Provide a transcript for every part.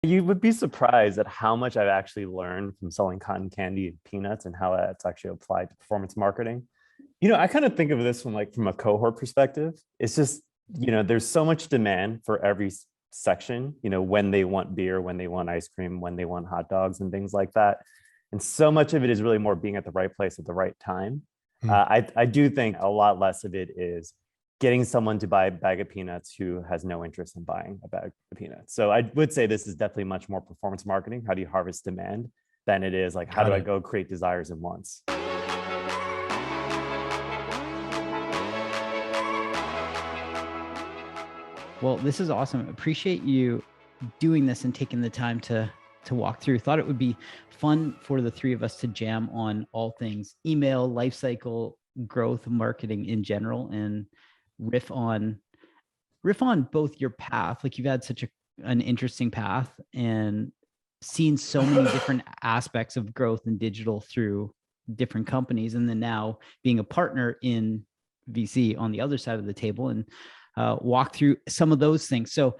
You would be surprised at how much I've actually learned from selling cotton candy and peanuts and how that's actually applied to performance marketing. I kind of think of this from a cohort perspective. It's just, there's so much demand for every section, when they want beer, when they want ice cream, when they want hot dogs and things like that. And so much of it is really more being at the right place at the right time. Hmm. I do think a lot less of it is getting someone to buy a bag of peanuts who has no interest in buying a bag of peanuts. So I would say this is definitely much more performance marketing. How do you harvest demand than it is like, how do Got I it. go create desires and wants? Well, this is awesome. Appreciate you doing this and taking the time to walk through. Thought it would be fun for the three of us to jam on all things email, lifecycle, growth, marketing in general, and riff on both your path. Like you've had such an interesting path and seen so many different aspects of growth in digital through different companies, and then now being a partner in VC on the other side of the table, and walk through some of those things. So,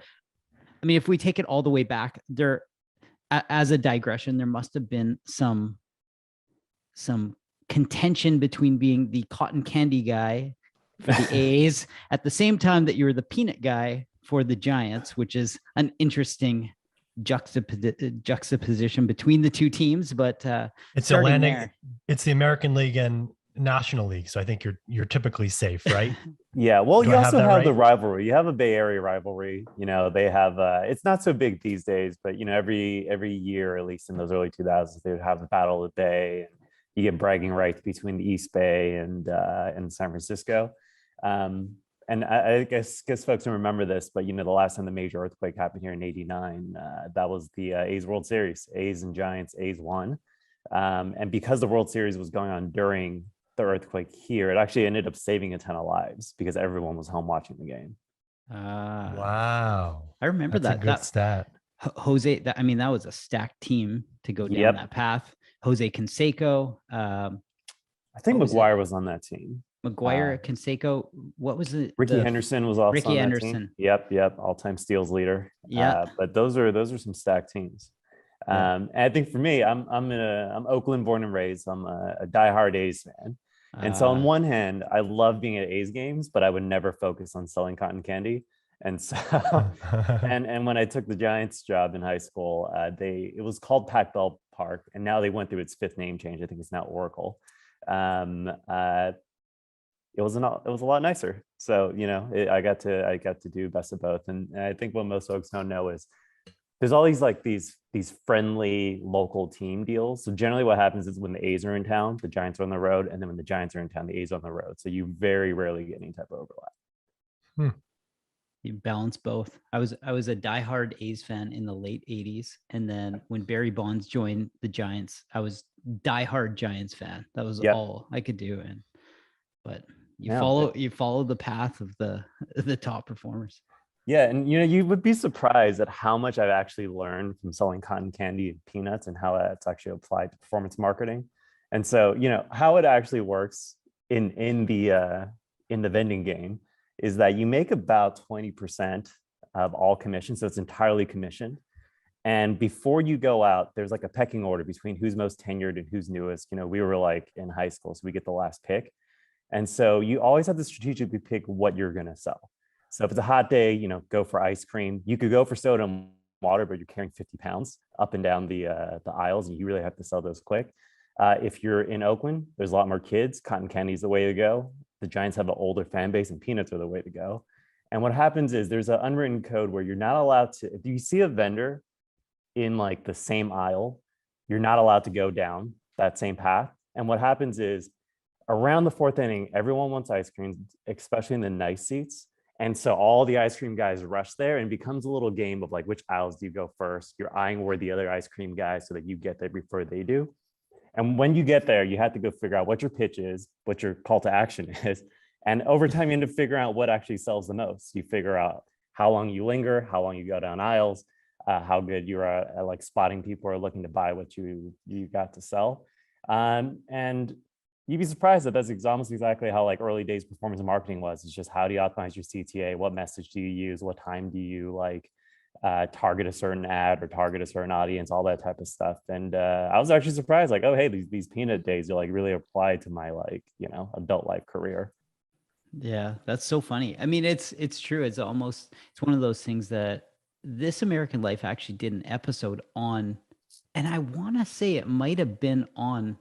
I mean, if we take it all the way back, there, as a digression, there must have been some contention between being the cotton candy guy for the A's at the same time that you were the peanut guy for the Giants, which is an interesting juxtaposition between the two teams. But It's starting Atlantic. there, It's the American League and National League. So I think you're typically safe, right? Yeah, well, Do you I have also that have the right? rivalry. You have a Bay Area rivalry. They have it's not so big these days, but every year, at least in those early 2000s, they would have the Battle of the Bay, and you get bragging rights between the East Bay and San Francisco. And I guess folks don't remember this, but the last time the major earthquake happened here in '89, that was the A's World Series. A's and Giants. A's won, and because the World Series was going on during the earthquake here, it actually ended up saving a ton of lives because everyone was home watching the game. Wow. I remember That's a that. good stat. Jose, that, I mean, that was a stacked team to go down Yep, that path. Jose Canseco, I think what was it? McGuire was on that team. McGuire, Canseco. What was it? Ricky Henderson was also Ricky on that team. Anderson. Yep, all-time steals leader. Yeah, But those are some stacked teams. yeah. And I think for me, I'm Oakland born and raised. I'm a diehard A's fan. And so on one hand, I love being at A's games, but I would never focus on selling cotton candy. And so, and when I took the Giants job in high school, it was called Pac Bell Park, and now they went through its fifth name change. I think it's now Oracle. Um, uh, it was a lot nicer. So I got to do best of both. And I think what most folks don't know is there's all these friendly local team deals. So generally what happens is when the A's are in town, the Giants are on the road, and then when the Giants are in town, the A's are on the road. So you very rarely get any type of overlap. You balance both. I was a diehard A's fan in the late '80s, and then when Barry Bonds joined the Giants, I was diehard Giants fan. That was Yep. all I could do. But you Yeah, follow the path of the top performers. yeah, and you would be surprised at how much I've actually learned from selling cotton candy and peanuts and how that's actually applied to performance marketing. And so, how it actually works in the vending game is that you make about 20% of all commission. So it's entirely commission. And before you go out, there's like a pecking order between who's most tenured and who's newest. We were like in high school, so we get the last pick. And so you always have to strategically pick what you're going to sell. So if it's a hot day, go for ice cream. You could go for soda and water, but you're carrying 50 pounds up and down the aisles, and you really have to sell those quick. If you're in Oakland, there's a lot more kids. Cotton candy is the way to go. The Giants have an older fan base, and peanuts are the way to go. And what happens is there's an unwritten code where you're not allowed to, if you see a vendor in like the same aisle, you're not allowed to go down that same path. And what happens is around the fourth inning, everyone wants ice cream, especially in the nice seats. And so all the ice cream guys rush there, and it becomes a little game of like, which aisles do you go first? You're eyeing where the other ice cream guys so that you get there before they do. And when you get there, you have to go figure out what your pitch is, what your call to action is. And over time, you end up figuring out what actually sells the most. You figure out how long you linger, how long you go down aisles, how good you are at like spotting people who are looking to buy what you got to sell. And you'd be surprised that that's almost exactly how like early days performance marketing was. It's just how do you optimize your CTA? What message do you use? What time do you target a certain ad or target a certain audience, all that type of stuff. And I was actually surprised, like, oh, hey, these peanut days are like really apply to my like, adult life career. Yeah, that's so funny. I mean, it's true. It's one of those things that This American Life actually did an episode on, and I want to say it might have been on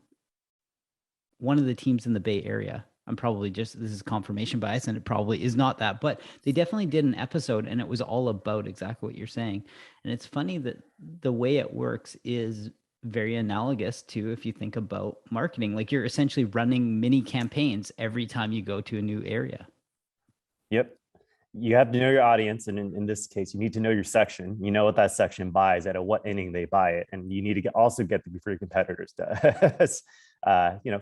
one of the teams in the Bay Area. I'm probably this is confirmation bias, and it probably is not that, but they definitely did an episode, and it was all about exactly what you're saying. And it's funny that the way it works is very analogous to, if you think about marketing, like you're essentially running mini campaigns every time you go to a new area. Yep. You have to know your audience. And in this case, you need to know your section. You know what that section buys, at what inning they buy it. And you need to also get the before your competitors does.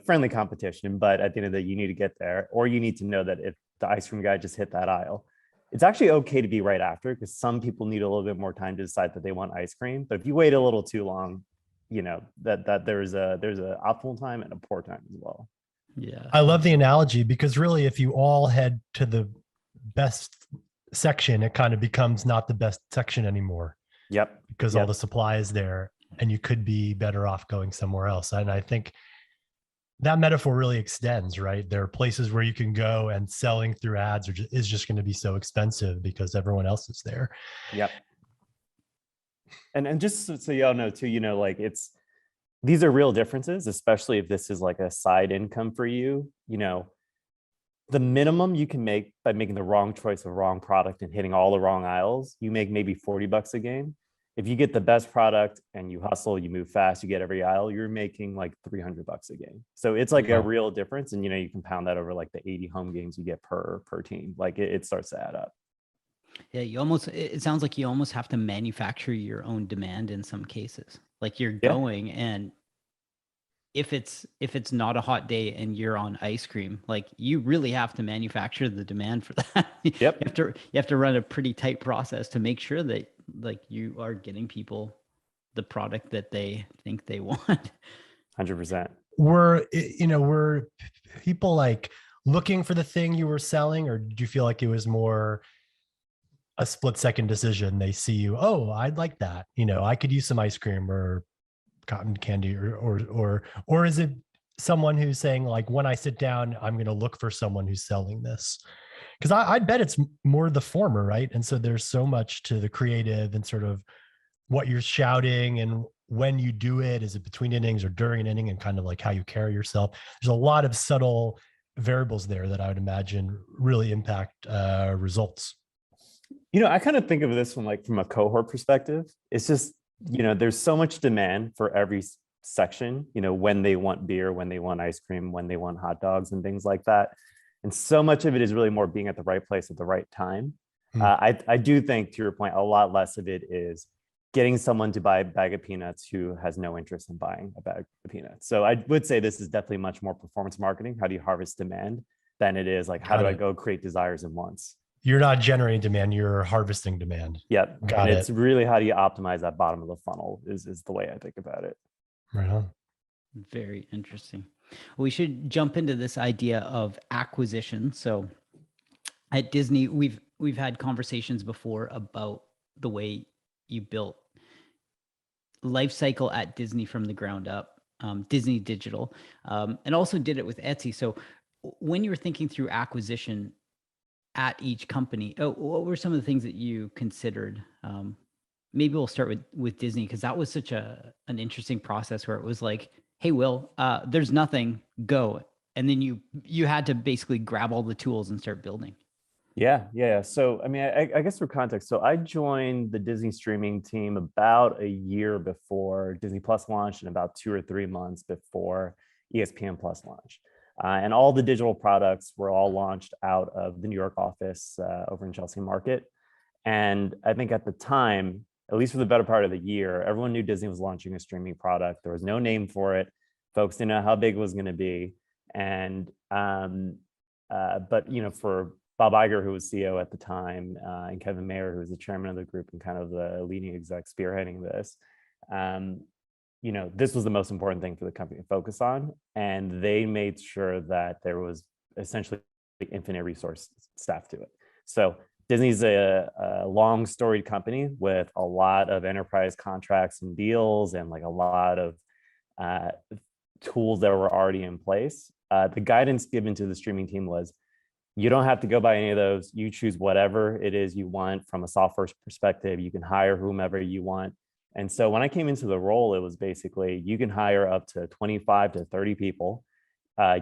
Friendly competition. But at the end of the day, you need to get there. Or you need to know that if the ice cream guy just hit that aisle, it's actually okay to be right after, because some people need a little bit more time to decide that they want ice cream. But if you wait a little too long, that there's a optimal time and a poor time as well. Yeah. I love the analogy, because really, if you all head to the best section, it kind of becomes not the best section anymore. Yep. Because all the supply is there, and you could be better off going somewhere else. And I think that metaphor really extends, right? There are places where you can go, and selling through ads is just going to be so expensive because everyone else is there. Yep. And just so y'all know too, these are real differences, especially if this is like a side income for you. The minimum you can make by making the wrong choice of wrong product and hitting all the wrong aisles, you make maybe $40 a game. If you get the best product and you hustle, you move fast, you get every aisle, you're making like $300 a game. So it's like a real difference. And, you compound that over like the 80 home games you get per team. Like it starts to add up. Yeah, it sounds like you almost have to manufacture your own demand in some cases. Like you're going, and if it's not a hot day and you're on ice cream, like you really have to manufacture the demand for that. Yep. You have to run a pretty tight process to make sure that like you are getting people the product that they think they want. 100%. Were people like looking for the thing you were selling, or did you feel like it was more a split-second decision? They see you, oh, I'd like that. I could use some ice cream or cotton candy, or is it someone who's saying, like, when I sit down, I'm going to look for someone who's selling this? Because I'd bet it's more the former, right? And so there's so much to the creative and sort of what you're shouting, and when you do it, is it between innings or during an inning, and kind of like how you carry yourself. There's a lot of subtle variables there that I would imagine really impact results. I kind of think of this from a cohort perspective. It's just, there's so much demand for every section, when they want beer, when they want ice cream, when they want hot dogs and things like that. And so much of it is really more being at the right place at the right time. I do think, to your point, a lot less of it is getting someone to buy a bag of peanuts who has no interest in buying a bag of peanuts. So I would say this is definitely much more performance marketing. How do you harvest demand? Than it is like, how do I go create desires and wants? You're not generating demand, you're harvesting demand. Yep. Got it. It's really, how do you optimize that bottom of the funnel is the way I think about it. Right on. Very interesting. We should jump into this idea of acquisition. So at Disney, we've had conversations before about the way you built life cycle at Disney from the ground up, Disney Digital, and also did it with Etsy. So when you were thinking through acquisition at each company, what were some of the things that you considered? Maybe we'll start with Disney, because that was such an interesting process where it was like, hey, Will, there's nothing, go. And then you had to basically grab all the tools and start building. Yeah. So, I mean, I guess for context, so I joined the Disney streaming team about a year before Disney Plus launched, and about 2 or 3 months before ESPN Plus launched. And all the digital products were all launched out of the New York office over in Chelsea Market. And I think at the time, at least for the better part of the year, everyone knew Disney was launching a streaming product. There was no name for it. Folks didn't know how big it was going to be. And but for Bob Iger, who was CEO at the time, and Kevin Mayer, who was the chairman of the group and kind of the leading exec spearheading this, this was the most important thing for the company to focus on. And they made sure that there was essentially infinite resource staff to it. So Disney's a long storied company with a lot of enterprise contracts and deals and like a lot of uh, tools that were already in place. The guidance given to the streaming team was, you don't have to go by any of those. You choose whatever it is you want from a software perspective. You can hire whomever you want. And so when I came into the role, it was basically, you can hire up to 25 to 30 people.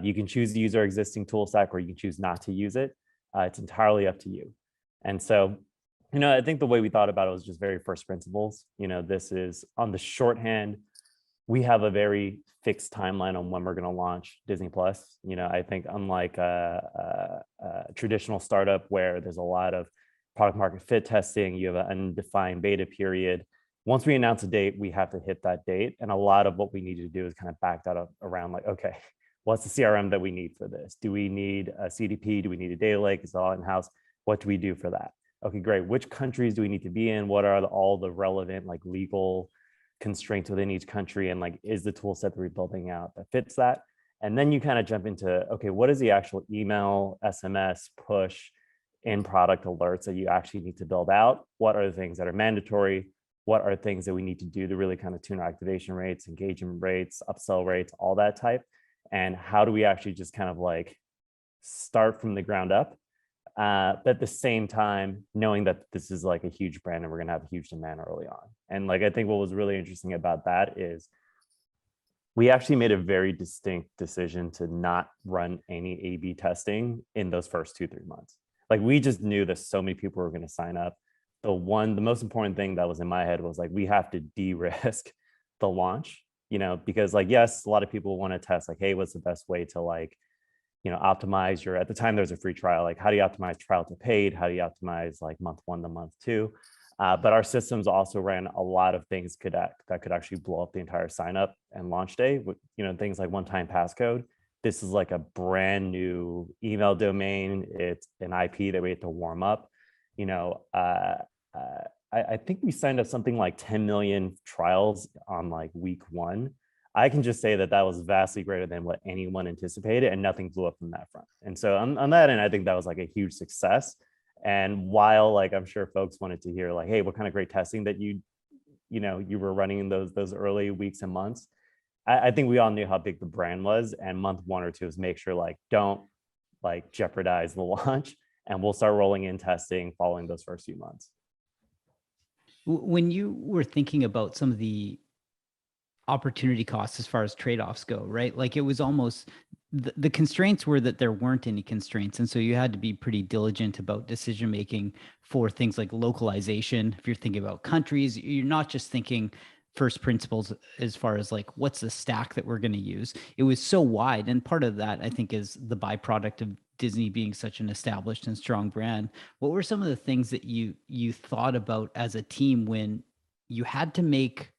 You can choose to use our existing tool stack, or you can choose not to use it. It's entirely up to you. And so, I think the way we thought about it was just very first principles. This is on the shorthand. We have a very fixed timeline on when we're going to launch Disney Plus. I think unlike a traditional startup where there's a lot of product market fit testing, you have an undefined beta period. Once we announce a date, we have to hit that date. And a lot of what we need to do is kind of back that up around like, okay, what's the CRM that we need for this? Do we need a CDP? Do we need a data lake? Is it all in-house? What do we do for that? Okay, great. Which countries do we need to be in? What are all the relevant like legal constraints within each country? And like, is the tool set that we're building out that fits that? And then you kind of jump into, okay, what is the actual email, SMS, push, in product alerts that you actually need to build out? What are the things that are mandatory? What are things that we need to do to really kind of tune our activation rates, engagement rates, upsell rates, all that type? And how do we actually just kind of like start from the ground up? But at the same time, knowing that this is like a huge brand and we're going to have a huge demand early on. And like, I think what was really interesting about that is we actually made a very distinct decision to not run any A/B testing in those first 2-3 months. Like, we just knew that so many people were going to sign up. The most important thing that was in my head was like, we have to de-risk the launch, because like, yes, a lot of people want to test like, hey, what's the best way to like, optimize at the time there's a free trial, like how do you optimize trial to paid? How do you optimize like month 1 to month 2? But our systems also ran a lot of things that could actually blow up the entire sign up and launch day with, things like one-time passcode. This is like a brand new email domain. It's an IP that we had to warm up. I think we signed up something like 10 million trials on like week 1. I can just say that was vastly greater than what anyone anticipated, and nothing blew up from that front. And so on that end, I think that was like a huge success. And while like, I'm sure folks wanted to hear like, hey, what kind of great testing that you were running in those early weeks and months, I think we all knew how big the brand was. And month 1 or 2 is make sure like, don't like jeopardize the launch, and we'll start rolling in testing following those first few months. When you were thinking about some of the opportunity costs as far as trade-offs go, right? Like, it was almost the constraints were that there weren't any constraints. And so you had to be pretty diligent about decision-making for things like localization. If you're thinking about countries, you're not just thinking first principles as far as like, what's the stack that we're going to use? It was so wide. And part of that, I think, is the byproduct of Disney being such an established and strong brand. What were some of the things that you thought about as a team when you had to make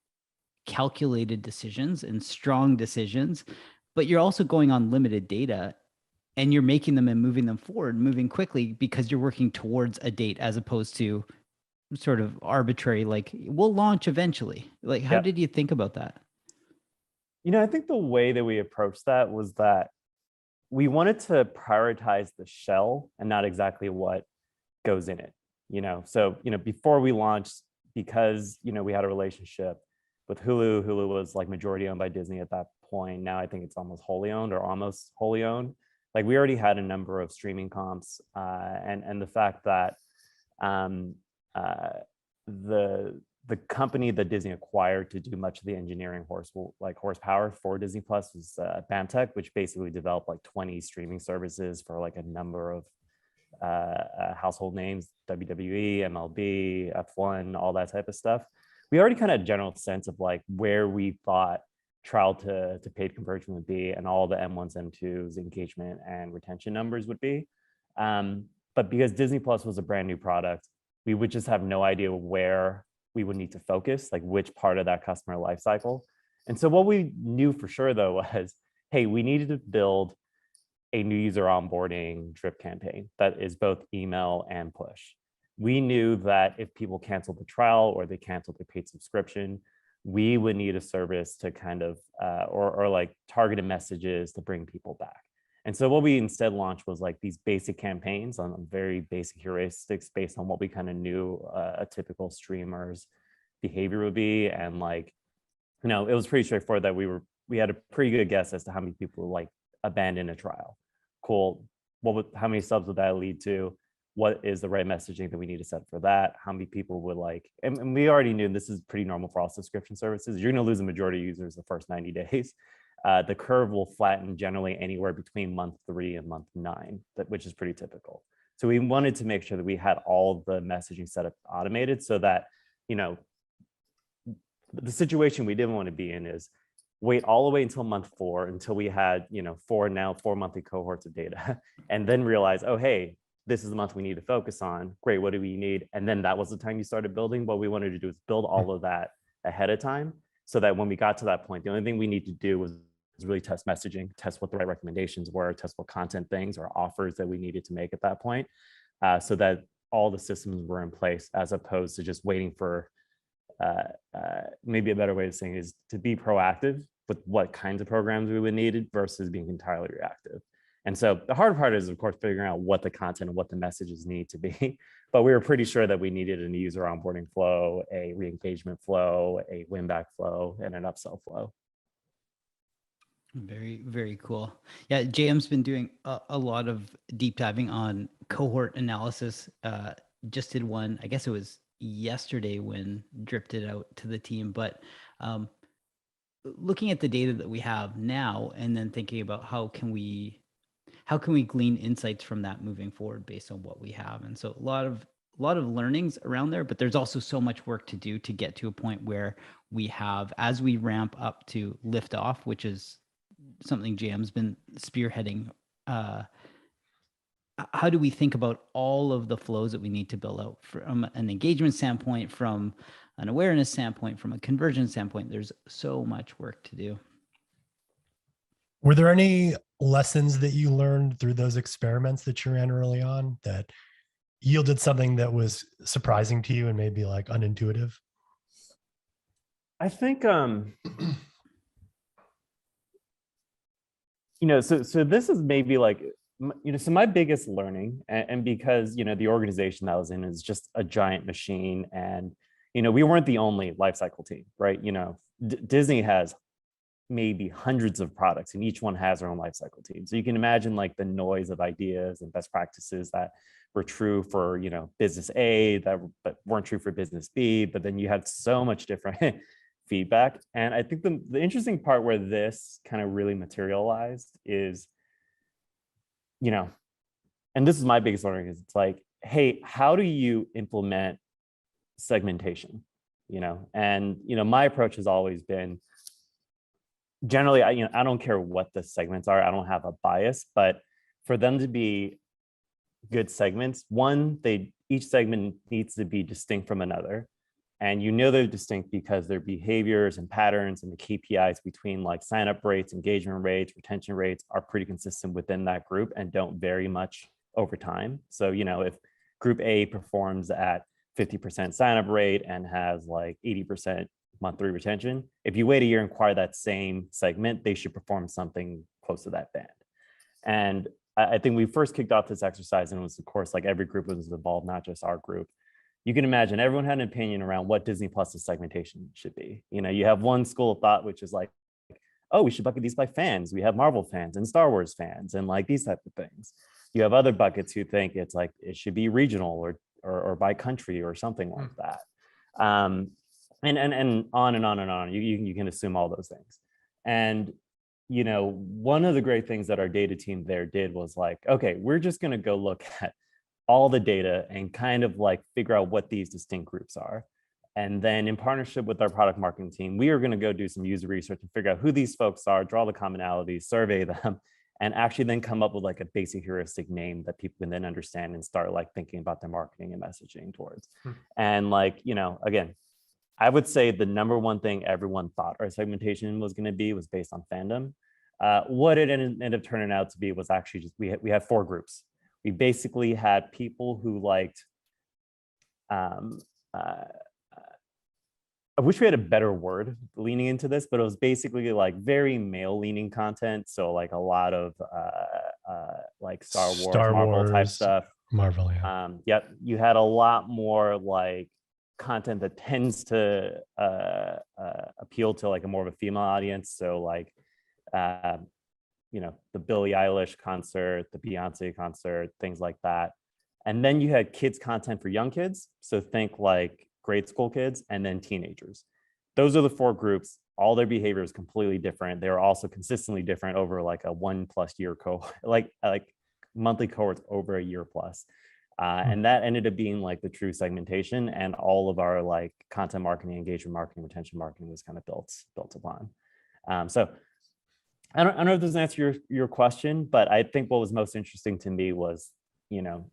calculated decisions and strong decisions, but you're also going on limited data and you're making them and moving them forward, moving quickly because you're working towards a date as opposed to sort of arbitrary, like we'll launch eventually. Like, how did you think about that? I think the way that we approached that was that we wanted to prioritize the shell and not exactly what goes in it. So, before we launched, because, we had a relationship with Hulu. Hulu was like majority owned by Disney at that point. Now I think it's almost wholly owned. Like, we already had a number of streaming comps, and the fact that the company that Disney acquired to do much of the engineering horsepower for Disney Plus was BAMTech, which basically developed like 20 streaming services for like a number of household names: WWE, MLB, F1, all that type of stuff. We already kind of had a general sense of like where we thought trial to paid conversion would be, and all the M1s, M2s, engagement and retention numbers would be. But because Disney Plus was a brand new product, we would just have no idea where we would need to focus, like which part of that customer life cycle. And so what we knew for sure though was, hey, we needed to build a new user onboarding drip campaign that is both email and push. We knew that if people canceled the trial or they canceled their paid subscription, we would need a service to kind of, or like targeted messages to bring people back. And so what we instead launched was like these basic campaigns on very basic heuristics based on what we kind of knew a typical streamer's behavior would be. And like, you know, it was pretty straightforward that we had a pretty good guess as to how many people would like abandon a trial. Cool. How many subs would that lead to? What is the right messaging that we need to set for that? How many people would like, and we already knew this is pretty normal for all subscription services. You're going to lose the majority of users the first 90 days. The curve will flatten generally anywhere between month 3 and month 9, which is pretty typical. So we wanted to make sure that we had all the messaging set up automated so that, you know, the situation we didn't want to be in is wait all the way until month 4 until we had, you know, 4 monthly cohorts of data and then realize, oh, hey, this is the month we need to focus on. Great, what do we need? And then that was the time you started building. What we wanted to do is build all of that ahead of time so that when we got to that point, the only thing we need to do was really test messaging, test what the right recommendations were, test what content things or offers that we needed to make at that point, so that all the systems were in place, as opposed to just waiting for, maybe a better way of saying is to be proactive with what kinds of programs we would need versus being entirely reactive. And so the hard part is, of course, figuring out what the content and what the messages need to be. But we were pretty sure that we needed a user onboarding flow, a re-engagement flow, a win-back flow, and an upsell flow. Very, very cool. Yeah, JM's been doing a lot of deep diving on cohort analysis. Just did one, I guess it was yesterday when dripped it out to the team. But looking at the data that we have now and then thinking about how can we glean insights from that moving forward based on what we have. And so a lot of learnings around there, but there's also so much work to do to get to a point where we have, as we ramp up to lift off, which is something JM's been spearheading. How do we think about all of the flows that we need to build out from an engagement standpoint, from an awareness standpoint, from a conversion standpoint? There's so much work to do. Were there any lessons that you learned through those experiments that you ran early on that yielded something that was surprising to you and maybe like unintuitive? I think, you know, so this is maybe like, you know, so my biggest learning, and because, you know, the organization that I was in is just a giant machine, and, you know, we weren't the only lifecycle team, right? You know, Disney has maybe hundreds of products and each one has their own lifecycle team. So you can imagine like the noise of ideas and best practices that were true for, you know, business A but weren't true for business B, but then you had so much different feedback. And I think the interesting part where this kind of really materialized is, you know, and this is my biggest learning, is it's like, hey, how do you implement segmentation? You know, and, you know, my approach has always been, generally, I don't care what the segments are. I don't have a bias, but for them to be good segments, one, each segment needs to be distinct from another. And you know they're distinct because their behaviors and patterns and the KPIs between like sign-up rates, engagement rates, retention rates are pretty consistent within that group and don't vary much over time. So, you know, if group A performs at 50% sign-up rate and has like 80% month 3 retention, if you wait a year and acquire that same segment, they should perform something close to that band. And I think we first kicked off this exercise, and it was, of course, like every group was involved, not just our group. You can imagine everyone had an opinion around what Disney Plus's segmentation should be. You know, you have one school of thought, which is like, oh, we should bucket these by fans. We have Marvel fans and Star Wars fans and like these type of things. You have other buckets who think it's like, it should be regional or by country or something like that. And on and on and on. You can assume all those things. And, you know, one of the great things that our data team there did was like, okay, we're just going to go look at all the data and kind of like figure out what these distinct groups are. And then in partnership with our product marketing team, we are going to go do some user research and figure out who these folks are, draw the commonalities, survey them, and actually then come up with like a basic heuristic name that people can then understand and start like thinking about their marketing and messaging towards. And like, you know, again, I would say the number one thing everyone thought our segmentation was going to be was based on fandom. What it ended up turning out to be was actually just, we had 4 groups. We basically had people who liked, I wish we had a better word leaning into this, but it was basically like very male leaning content. So like a lot of like Star Wars, Star Marvel type Wars, stuff. Marvel, yeah. Yep, you had a lot more like content that tends to appeal to like a more of a female audience. So like, you know, the Billie Eilish concert, the Beyonce concert, things like that. And then you had kids content for young kids. So think like grade school kids and then teenagers. Those are the four groups. All their behavior is completely different. They're also consistently different over like a 1+ year cohort, like monthly cohorts over a year plus. And that ended up being like the true segmentation, and all of our like content marketing, engagement marketing, retention marketing was kind of built upon. So I don't know if this answers your question, but I think what was most interesting to me was, you know,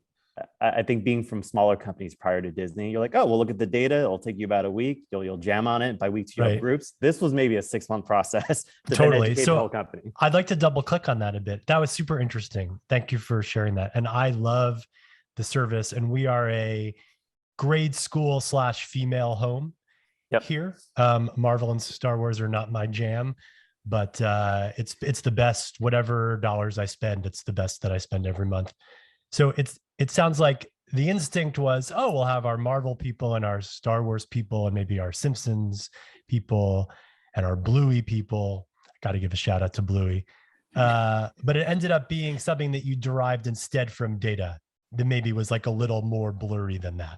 I think being from smaller companies prior to Disney, you're like, oh, well, look at the data. It'll take you about a week. You'll jam on it. By weeks, you have groups. This was maybe a 6-month process to then educate the whole company. I'd like to double click on that a bit. That was super interesting. Thank you for sharing that. And I love the service. And we are a grade school / female home here. Marvel and Star Wars are not my jam, but it's the best. Whatever dollars I spend, it's the best that I spend every month. So it sounds like the instinct was, oh, we'll have our Marvel people and our Star Wars people and maybe our Simpsons people and our Bluey people. I got to give a shout out to Bluey. But it ended up being something that you derived instead from data that maybe was like a little more blurry than that.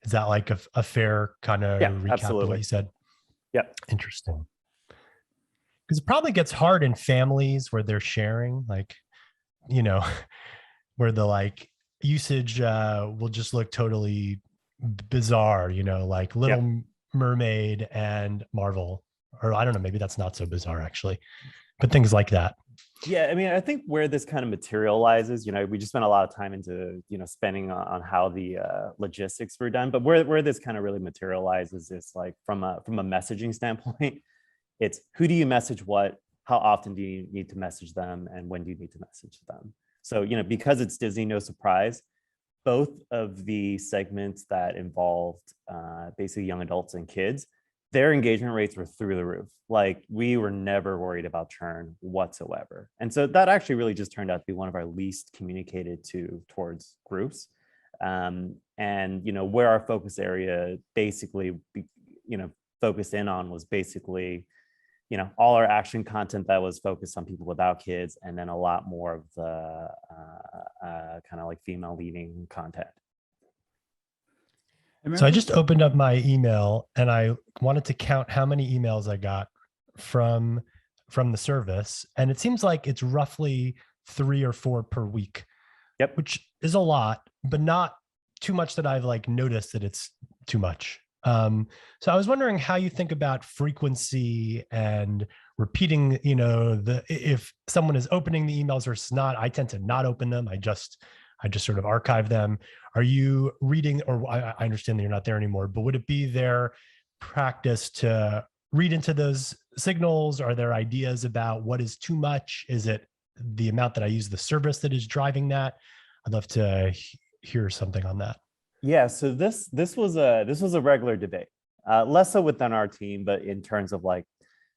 Is that like a fair kind of recap of what you said? Yeah. Interesting. Because it probably gets hard in families where they're sharing, like, you know, where the like usage will just look totally bizarre, you know, like Little Mermaid and Marvel, or I don't know, maybe that's not so bizarre actually, but things like that. Yeah, I mean, I think where this kind of materializes, you know, we just spent a lot of time into, you know, spending on how the logistics were done, but where this kind of really materializes is like from a messaging standpoint, it's who do you message what, how often do you need to message them, and when do you need to message them? So, you know, because it's Disney, no surprise, both of the segments that involved basically young adults and kids, their engagement rates were through the roof. Like we were never worried about churn whatsoever. And so that actually really just turned out to be one of our least communicated towards groups. And, you know, where our focus area basically, you know, focused in on was basically, you know, all our action content that was focused on people without kids, and then a lot more of the kind of like female leading content. So I just opened up my email and I wanted to count how many emails I got from the service. And it seems like it's roughly 3 or 4 per week, which is a lot, but not too much that I've like noticed that it's too much. So I was wondering how you think about frequency and repeating, you know, if someone is opening the emails or not. I tend to not open them. I just sort of archive them. Are you reading, or I understand that you're not there anymore, but would it be their practice to read into those signals? Are there ideas about what is too much? Is it the amount that I use the service that is driving that? I'd love to hear something on that. Yeah, so this was a regular debate, less so within our team, but in terms of like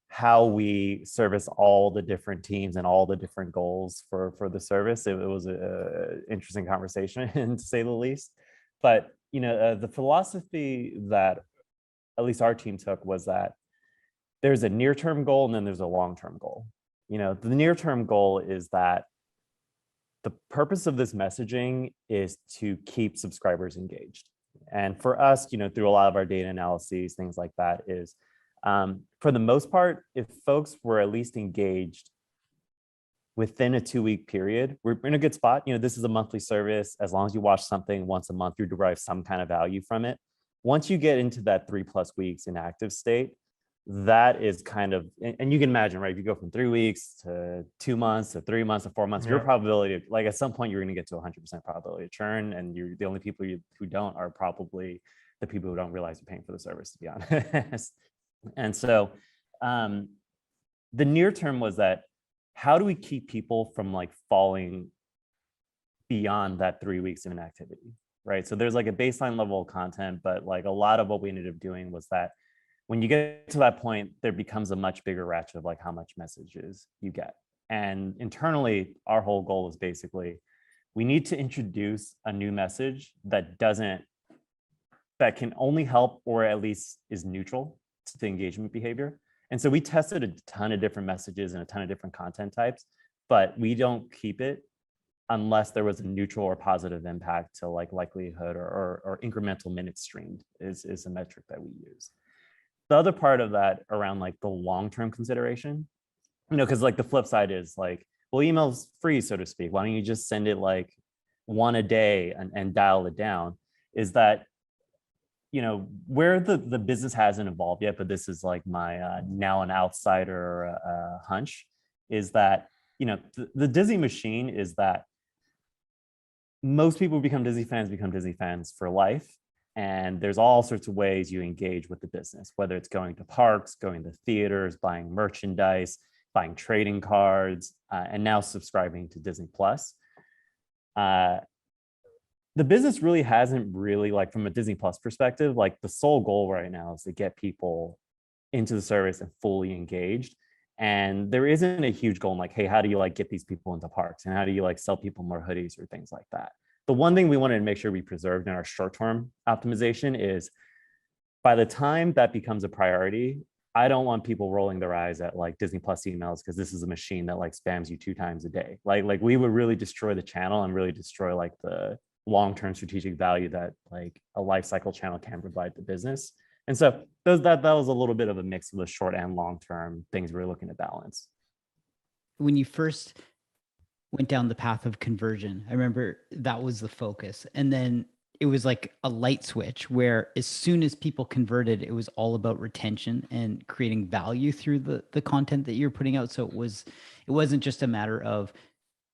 how we service all the different teams and all the different goals for the service. It was an interesting conversation, to say the least. But you know, the philosophy that at least our team took was that there's a near-term goal and then there's a long-term goal. You know, the near-term goal is that the purpose of this messaging is to keep subscribers engaged. And for us, you know, through a lot of our data analyses, things like that, is for the most part, if folks were at least engaged within a 2-week period, we're in a good spot. You know, this is a monthly service. As long as you watch something once a month, you derive some kind of value from it. Once you get into that 3+ weeks in active state, that is kind of, and you can imagine, right? If you go from 3 weeks to 2 months to 3 months to 4 months, your probability of, like, at some point you're going to get to 100% probability of churn, and you're the only people who don't are probably the people who don't realize you're paying for the service, to be honest. And so the near term was that, how do we keep people from like falling beyond that 3 weeks of inactivity, right? So there's like a baseline level of content, but like a lot of what we ended up doing was that when you get to that point, there becomes a much bigger ratchet of like how much messages you get. And internally, our whole goal is basically, we need to introduce a new message that can only help, or at least is neutral to the engagement behavior. And so we tested a ton of different messages and a ton of different content types, but we don't keep it unless there was a neutral or positive impact to like likelihood or incremental minutes streamed is a metric that we use. The other part of that around like the long-term consideration, because like the flip side is like, well, email's free, so to speak. Why don't you just send it like one a day and dial it down? Is that, where the business hasn't evolved yet, but this is like my now an outsider hunch, is that, the Disney machine is that most people become Disney fans for life. And there's all sorts of ways you engage with the business, whether it's going to parks, going to theaters, buying merchandise, buying trading cards, and now subscribing to Disney Plus. The business really hasn't really, like from a Disney Plus perspective, like the sole goal right now is to get people into the service and fully engaged. And there isn't a huge goal in like, hey, how do you like get these people into parks? And how do you like sell people more hoodies or things like that? The one thing we wanted to make sure we preserved in our short-term optimization is by the time that becomes a priority, I don't want people rolling their eyes at like Disney Plus emails because this is a machine that like spams you 2 times a day. Like we would really destroy the channel and really destroy like the long-term strategic value that like a life cycle channel can provide the business. And so that was a little bit of a mix of the short and long-term things we're looking to balance. When you first went down the path of conversion, I remember that was the focus. And then it was like a light switch where as soon as people converted, it was all about retention and creating value through the content that you're putting out. So it wasn't just a matter of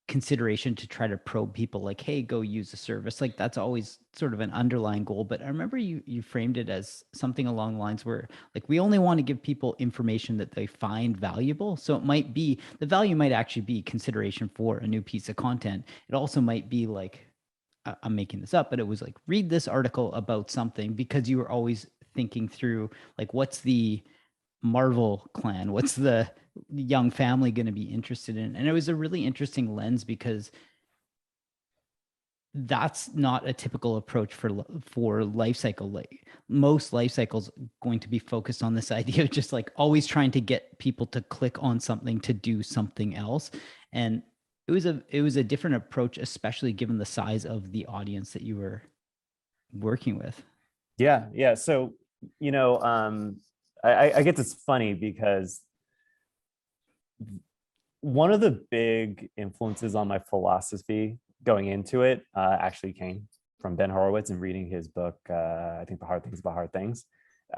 consideration to try to probe people like, hey, go use the service. Like that's always sort of an underlying goal. But I remember you framed it as something along the lines where like, we only want to give people information that they find valuable. So it might be, the value might actually be consideration for a new piece of content. It also might be like, I'm making this up, but it was like, read this article about something, because you were always thinking through like, what's the Marvel clan? What's the young family going to be interested in? And it was a really interesting lens because that's not a typical approach for life cycle. Like most life cycles going to be focused on this idea of just like always trying to get people to click on something to do something else. And it was a different approach, especially given the size of the audience that you were working with. Yeah. So, I guess it's funny because one of the big influences on my philosophy going into it actually came from Ben Horowitz and reading his book, I think The Hard Things About Hard Things.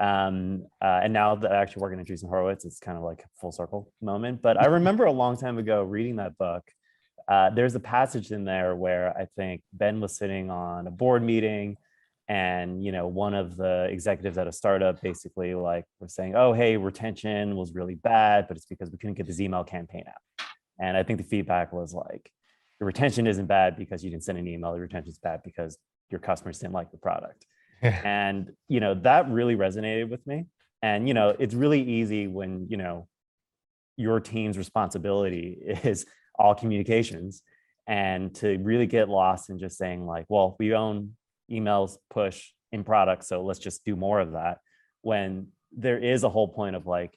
And now that I actually work in Andreessen Horowitz, it's kind of like a full circle moment. But I remember a long time ago reading that book. There's a passage in there where I think Ben was sitting on a board meeting, and one of the executives at a startup basically like was saying, oh, hey, retention was really bad, but it's because we couldn't get this email campaign out. And I think the feedback was like, your retention isn't bad because you didn't send an email. Your retention is bad because your customers didn't like the product. And that really resonated with me. And it's really easy when your team's responsibility is all communications, and to really get lost in just saying like, well, we own emails, push in products, so let's just do more of that, when there is a whole point of like,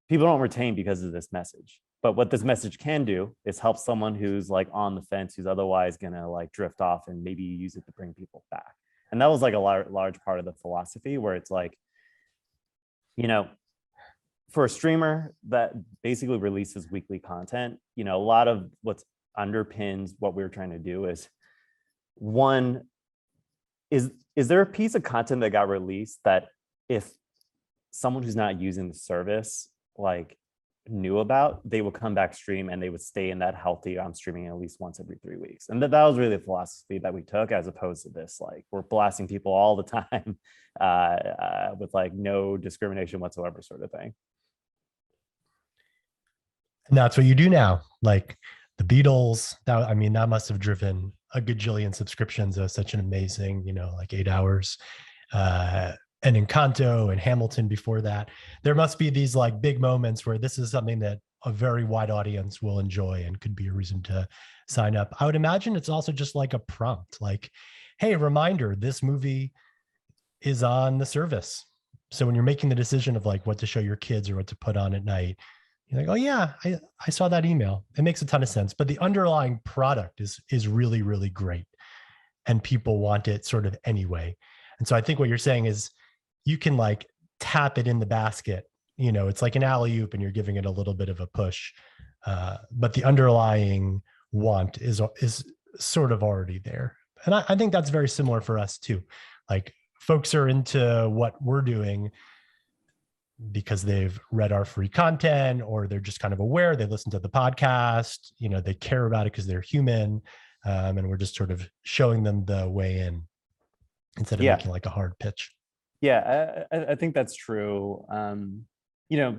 people don't retain because of this message. But what this message can do is help someone who's like on the fence, who's otherwise gonna like drift off, and maybe use it to bring people back. And that was like a large part of the philosophy, where it's like, for a streamer that basically releases weekly content, a lot of what underpins what we're trying to do is, one, is there a piece of content that got released that if someone who's not using the service like knew about, they would come back stream and they would stay in that healthy, I'm streaming at least once every 3 weeks. And that was really the philosophy that we took, as opposed to this like, we're blasting people all the time with like no discrimination whatsoever sort of thing. And that's what you do now. Like the Beatles, that must have driven a gajillion subscriptions. It was such an amazing, like 8 hours. and Encanto and Hamilton before that. There must be these like big moments where this is something that a very wide audience will enjoy and could be a reason to sign up. I would imagine it's also just like a prompt, like, hey, reminder, this movie is on the service. So when you're making the decision of like what to show your kids or what to put on at night, you're like, oh yeah, I saw that email. It makes a ton of sense. But the underlying product is really, really great. And people want it sort of anyway. And so I think what you're saying is you can like tap it in the basket. You know, it's like an alley oop and you're giving it a little bit of a push. But the underlying want is sort of already there. And I think that's very similar for us too. Like folks are into what we're doing because they've read our free content, or they're just kind of aware, they listen to the podcast, you know, they care about it because they're human. And we're just sort of showing them the way in instead of making like a hard pitch. Yeah, I think that's true. You know,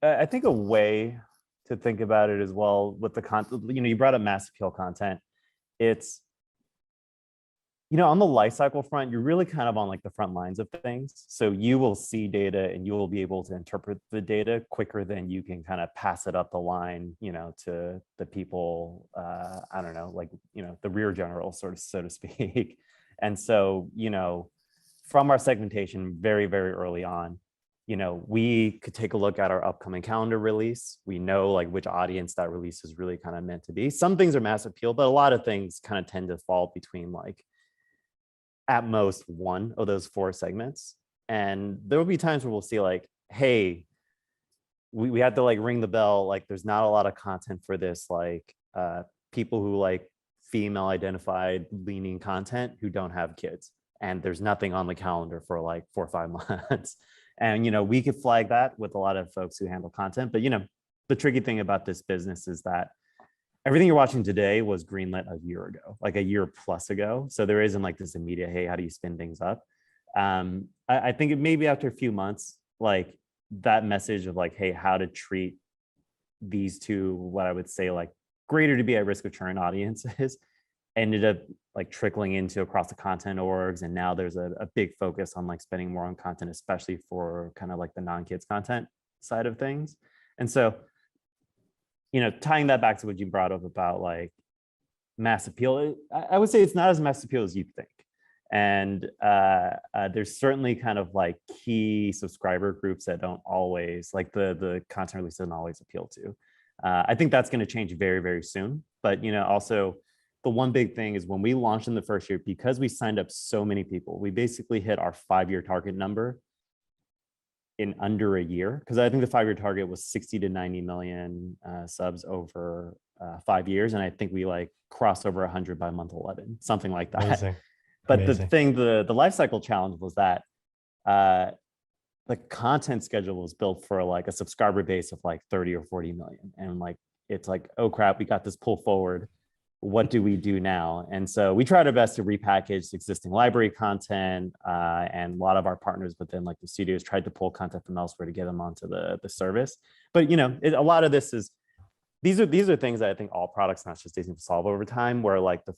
I think a way to think about it as well with the content, you know, you brought up mass appeal content. It's, you know, on the life cycle front, you're really kind of on like the front lines of things. So you will see data and you will be able to interpret the data quicker than you can kind of pass it up the line, you know, to the people, I don't know, like, you know, the rear general sort of, so to speak. And so, you know, from our segmentation very, very early on, you know, we could take a look at our upcoming calendar release. We know like which audience that release is really kind of meant to be. Some things are mass appeal, but a lot of things kind of tend to fall between like at most one of those four segments. And there will be times where we'll see like, hey, we have to like ring the bell. Like there's not a lot of content for this, like people who like female identified leaning content who don't have kids. And there's nothing on the calendar for like 4 or 5 months. And, you know, we could flag that with a lot of folks who handle content. But, you know, the tricky thing about this business is that everything you're watching today was greenlit a year ago, like a year plus ago. So there isn't like this immediate, hey, how do you spin things up? I think it maybe after a few months, like that message of like, hey, how to treat these two, what I would say like greater to be at risk of churn audiences ended up like trickling into across the content orgs. And now there's a big focus on like spending more on content, especially for kind of like the non-kids content side of things. And so, you know, tying that back to what you brought up about like mass appeal, I would say it's not as mass appeal as you think. And there's certainly kind of like key subscriber groups that don't always, like the content release doesn't always appeal to. I think that's going to change very, very soon. But, you know, also the one big thing is when we launched in the first year, because we signed up so many people, we basically hit our 5-year target number in under a year. Because I think the 5-year target was 60 to 90 million subs over 5 years. And I think we like crossed over 100 by month 11, something like that. Amazing. But Amazing. the thing, the life cycle challenge was that the content schedule was built for like a subscriber base of like 30 or 40 million. And like, it's like, oh crap, we got this pull forward. What do we do now? And so we tried our best to repackage existing library content, and a lot of our partners within like the studios tried to pull content from elsewhere to get them onto the service. But, you know, a lot of this is, these are things that I think all products, not just Disney, solve over time, where like the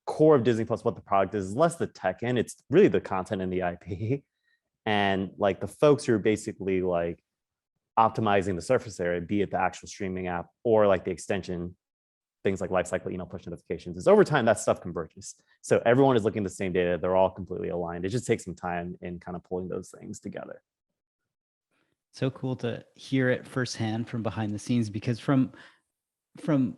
core of Disney Plus, what the product is less the tech end, it's really the content and the IP. And like the folks who are basically like optimizing the surface area, be it the actual streaming app or like the extension, things like lifecycle email push notifications, is over time that stuff converges. So everyone is looking at the same data. They're all completely aligned. It just takes some time in kind of pulling those things together. So cool to hear it firsthand from behind the scenes, because from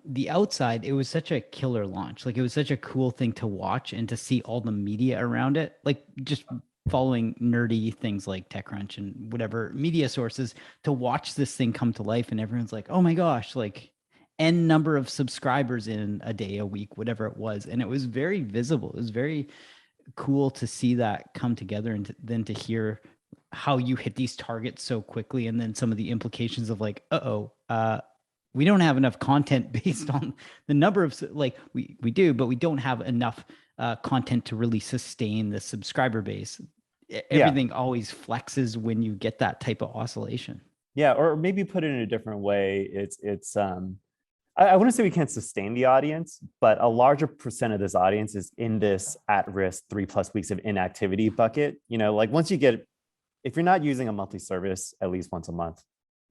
the outside, it was such a killer launch. Like it was such a cool thing to watch and to see all the media around it, like just following nerdy things like TechCrunch and whatever media sources, to watch this thing come to life. And everyone's like, oh my gosh, like N number of subscribers in a day, a week, whatever it was. And it was very visible. It was very cool to see that come together, and then to hear how you hit these targets so quickly. And then some of the implications of like, we don't have enough content based on the number of, like we do, but we don't have enough content to really sustain the subscriber base. Everything always flexes when you get that type of oscillation. Yeah, or maybe put it in a different way. It's I wouldn't say we can't sustain the audience, but a larger percent of this audience is in this at-risk 3+ weeks of inactivity bucket. Like once you get, if you're not using a monthly service at least once a month,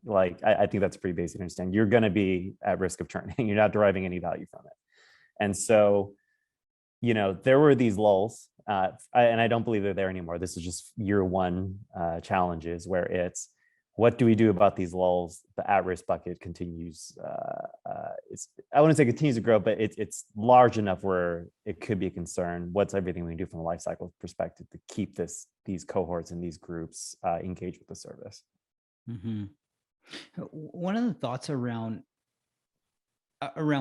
like I think that's pretty basic to understand. You're going to be at risk of churning. You're not deriving any value from it. And so, there were these lulls, and I don't believe they're there anymore. This is just year one challenges where it's, what do we do about these lulls? The at-risk bucket continues. I wouldn't say continues to grow, but it's large enough where it could be a concern. What's everything we can do from a life cycle perspective to keep these cohorts and these groups engaged with the service? Mm-hmm. One of the thoughts around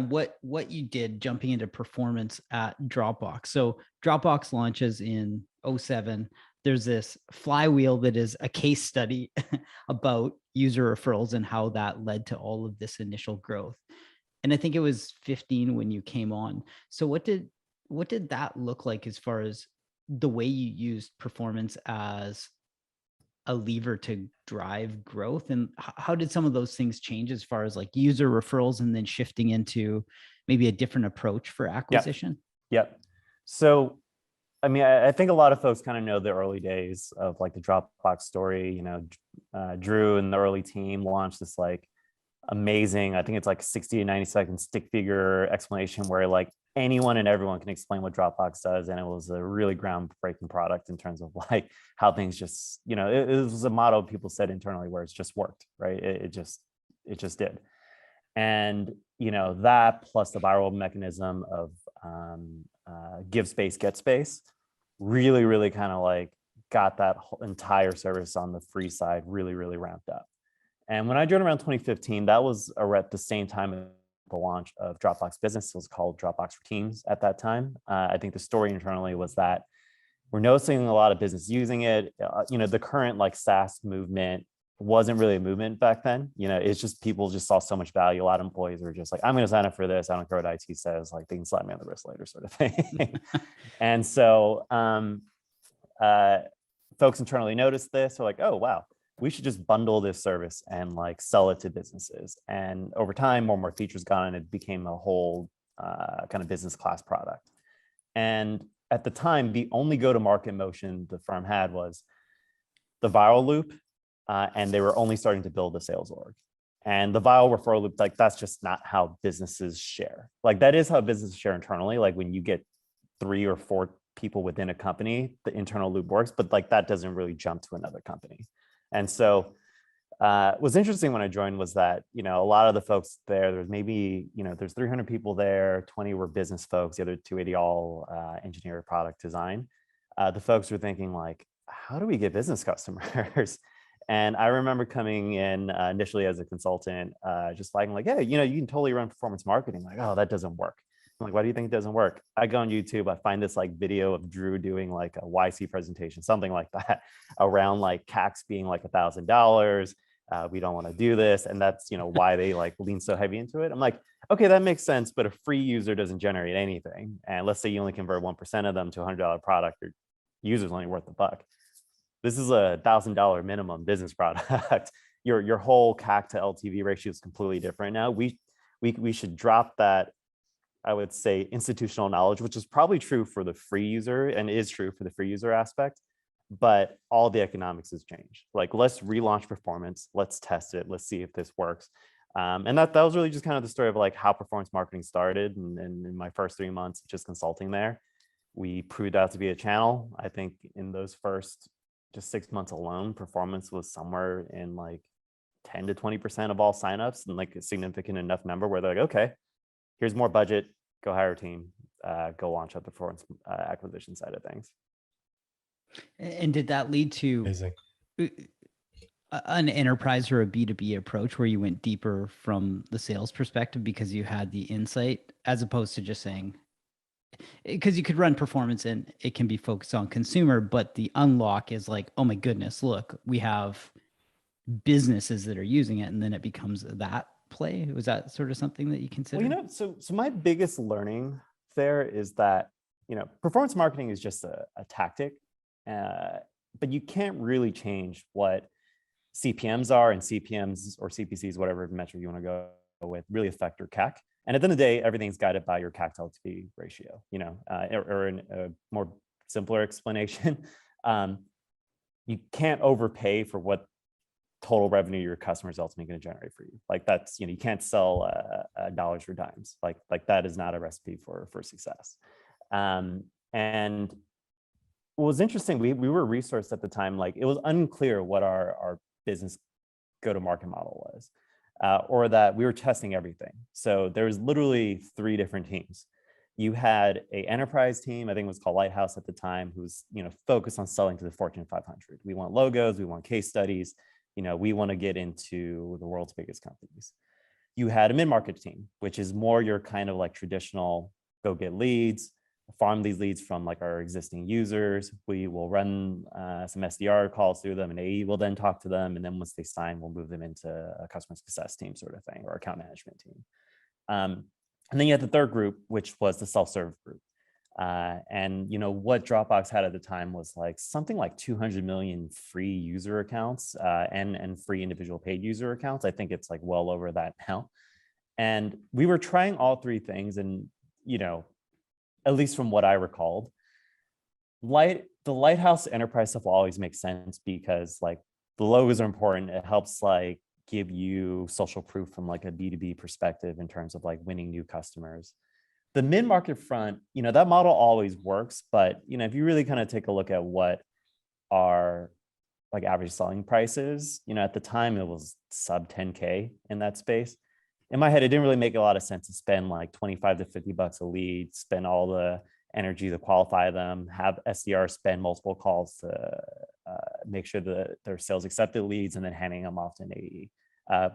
what you did jumping into performance at Dropbox. So Dropbox launches in 2007. There's this flywheel that is a case study about user referrals and how that led to all of this initial growth. And I think it was 15 when you came on. So what did that look like as far as the way you used performance as a lever to drive growth? And how did some of those things change as far as like user referrals and then shifting into maybe a different approach for acquisition? Yep. So, I mean, I think a lot of folks kind of know the early days of like the Dropbox story. Drew and the early team launched this like amazing, I think it's like 60 to 90 second stick figure explanation where like anyone and everyone can explain what Dropbox does. And it was a really groundbreaking product in terms of like how things just, it was a motto people said internally where it's just worked, right? It just did. And, that plus the viral mechanism of give space, get space really, really kind of like got that whole entire service on the free side really, really ramped up. And when I joined around 2015, that was at the same time as the launch of Dropbox Business. It was called Dropbox for Teams at that time. I think the story internally was that we're noticing a lot of business using it. The current like SaaS movement wasn't really a movement back then. It's just people just saw so much value. A lot of employees were just like, I'm going to sign up for this. I don't care what IT says. Like they can slap me on the wrist later, sort of thing. And so folks internally noticed this. They're like, oh, wow, we should just bundle this service and like sell it to businesses. And over time, more and more features got on, it became a whole kind of business class product. And at the time, the only go-to-market motion the firm had was the viral loop, and they were only starting to build a sales org. And the viral referral loop, like that's just not how businesses share. Like that is how businesses share internally. Like when you get 3 or 4 people within a company, the internal loop works, but like that doesn't really jump to another company. And so what's interesting when I joined was that, a lot of the folks there's maybe, there's 300 people there, 20 were business folks, the other 280 all engineer product design. The folks were thinking like, how do we get business customers? And I remember coming in initially as a consultant, just flagging like, hey, you can totally run performance marketing. Like, oh, that doesn't work. I'm like, why do you think it doesn't work? I go on YouTube, I find this like video of Drew doing like a YC presentation, something like that, around like CACs being like $1,000. We don't want to do this. And that's, why they like lean so heavy into it. I'm like, okay, that makes sense, but a free user doesn't generate anything. And let's say you only convert 1% of them to a $100 product, your user's only worth $1. This is a $1,000 minimum business product. Your whole CAC to LTV ratio is completely different now. We should drop that, I would say, institutional knowledge, which is probably true for the free user and is true for the free user aspect, but all the economics has changed. Like, let's relaunch performance. Let's test it. Let's see if this works. And that was really just kind of the story of like how performance marketing started. And in my first 3 months, just consulting there, we proved out to be a channel. I think in those first just 6 months alone, performance was somewhere in like 10 to 20% of all signups, and like a significant enough number where they're like, okay, here's more budget, go hire a team, go launch up the performance acquisition side of things. And did that lead to Amazing. an enterprise or a B2B approach where you went deeper from the sales perspective because you had the insight, as opposed to just saying, because you could run performance and it can be focused on consumer, but the unlock is like, oh my goodness, look, we have businesses that are using it, and then it becomes that play. Was that sort of something that you considered? Well, so my biggest learning there is that, performance marketing is just a tactic, but you can't really change what CPMs are, and CPMs or CPCs, whatever metric you want to go with, really affect your CAC. And at the end of the day, everything's guided by your CAC to LTV ratio, or in a more simpler explanation, you can't overpay for what total revenue your customer is ultimately going to generate for you. Like that's, you can't sell dollars for dimes. Like that is not a recipe for success. And what was interesting, we were resourced at the time, like it was unclear what our business go-to-market model was, or that we were testing everything. So there was literally 3 different teams. You had a enterprise team, I think it was called Lighthouse at the time, who's focused on selling to the Fortune 500. We want logos, we want case studies, we want to get into the world's biggest companies. You had a mid-market team, which is more your kind of like traditional go get leads, farm these leads from like our existing users. We will run some SDR calls through them, and AE will then talk to them. And then once they sign, we'll move them into a customer success team sort of thing, or account management team. And then you had the third group, which was the self-serve group. And what Dropbox had at the time was like something like 200 million free user accounts and free individual paid user accounts. I think it's like well over that now. And we were trying all 3 things, and at least from what I recalled, the Lighthouse enterprise stuff will always make sense because like the logos are important. It helps like give you social proof from like a B2B perspective in terms of like winning new customers. The mid-market front, that model always works, but if you really kind of take a look at what our like average selling prices, at the time it was sub 10K in that space. In my head, it didn't really make a lot of sense to spend like 25 to 50 bucks a lead, spend all the energy to qualify them, have SDR spend multiple calls to make sure that their sales accepted leads, and then handing them off to an AE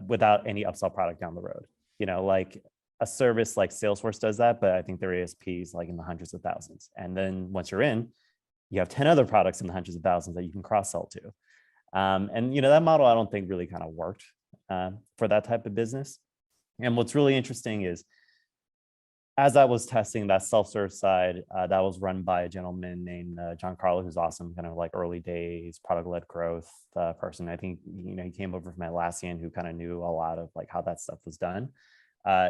without any upsell product down the road. Like a service like Salesforce does that, but I think their ASP is like in the hundreds of thousands. And then once you're in, you have 10 other products in the hundreds of thousands that you can cross-sell to. And that model I don't think really kind of worked for that type of business. And what's really interesting is, as I was testing that self-serve side, that was run by a gentleman named John Carlo, who's awesome, kind of like early days product-led growth person. I think he came over from Atlassian, who kind of knew a lot of like how that stuff was done.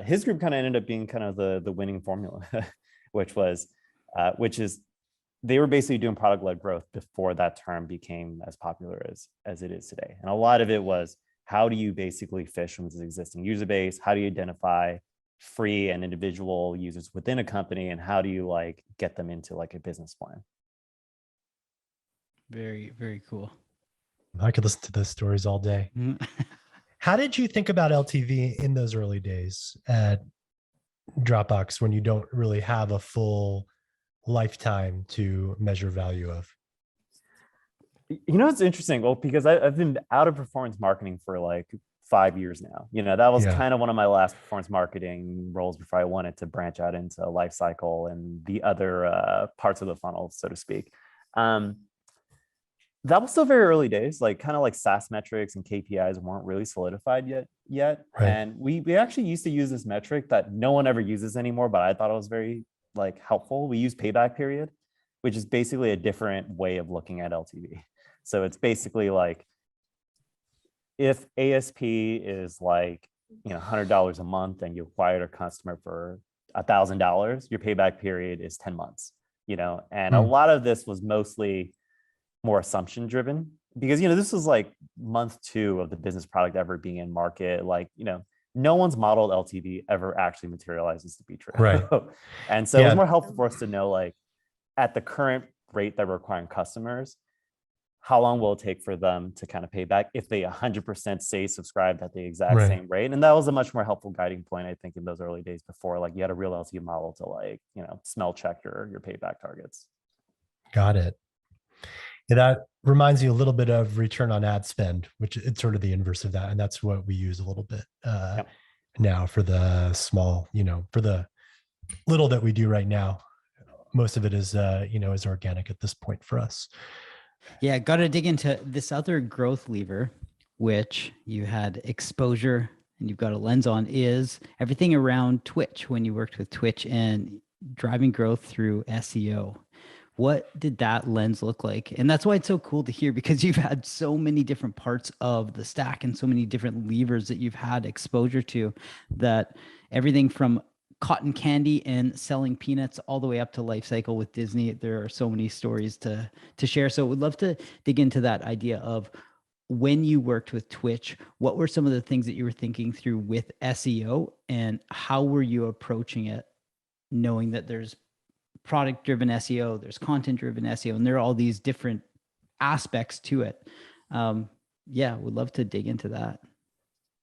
His group kind of ended up being kind of the winning formula, which is they were basically doing product-led growth before that term became as popular as it is today. And a lot of it was, how do you basically fish from this existing user base? How do you identify free and individual users within a company? And how do you like get them into like a business plan? Very, very cool. I could listen to those stories all day. How did you think about LTV in those early days at Dropbox when you don't really have a full lifetime to measure value of? It's interesting. Well, because I've been out of performance marketing for like 5 years now. That was kind of one of my last performance marketing roles before I wanted to branch out into life cycle and the other parts of the funnel, so to speak. That was still very early days, like kind of like SaaS metrics and KPIs weren't really solidified yet. Right. And we actually used to use this metric that no one ever uses anymore, but I thought it was very like helpful. We use payback period, which is basically a different way of looking at LTV. So it's basically like, if ASP is like $100 a month and you acquired a customer for $1,000, your payback period is 10 months. And a lot of this was mostly more assumption driven, because this was like month 2 of the business product ever being in market. Like no one's modeled LTV ever actually materializes to be true. Right. And so it was more helpful for us to know, like, at the current rate that we're acquiring customers, how long will it take for them to kind of pay back if they 100% stay subscribed at the exact same rate? And that was a much more helpful guiding point, I think, in those early days before like you had a real LTV model to like, smell check your payback targets. Got it. Yeah, that reminds me a little bit of return on ad spend, which it's sort of the inverse of that. And that's what we use a little bit now for the small, for the little that we do right now. Most of it is, is organic at this point for us. Yeah, got to dig into this other growth lever, which you had exposure and you've got a lens on, is everything around Twitch when you worked with Twitch and driving growth through SEO. What did that lens look like? And that's why it's so cool to hear, because you've had so many different parts of the stack and so many different levers that you've had exposure to, that everything from cotton candy and selling peanuts all the way up to life cycle with Disney. There are so many stories to share. So would love to dig into that idea of when you worked with Twitch, what were some of the things that you were thinking through with SEO, and how were you approaching it, knowing that there's product driven SEO, there's content driven SEO, and there are all these different aspects to it. Yeah, would love to dig into that.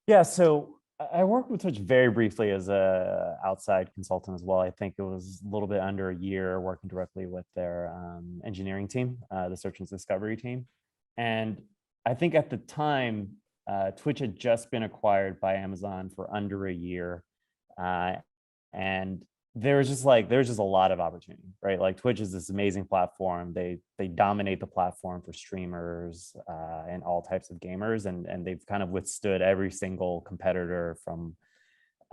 Yeah, so I worked with Twitch very briefly as a outside consultant as well. I think it was a little bit under a year working directly with their engineering team, the search and discovery team. And I think at the time, Twitch had just been acquired by Amazon for under a year. And there's just a lot of opportunity, right? Like Twitch is this amazing platform. They dominate the platform for streamers and all types of gamers, and they've kind of withstood every single competitor from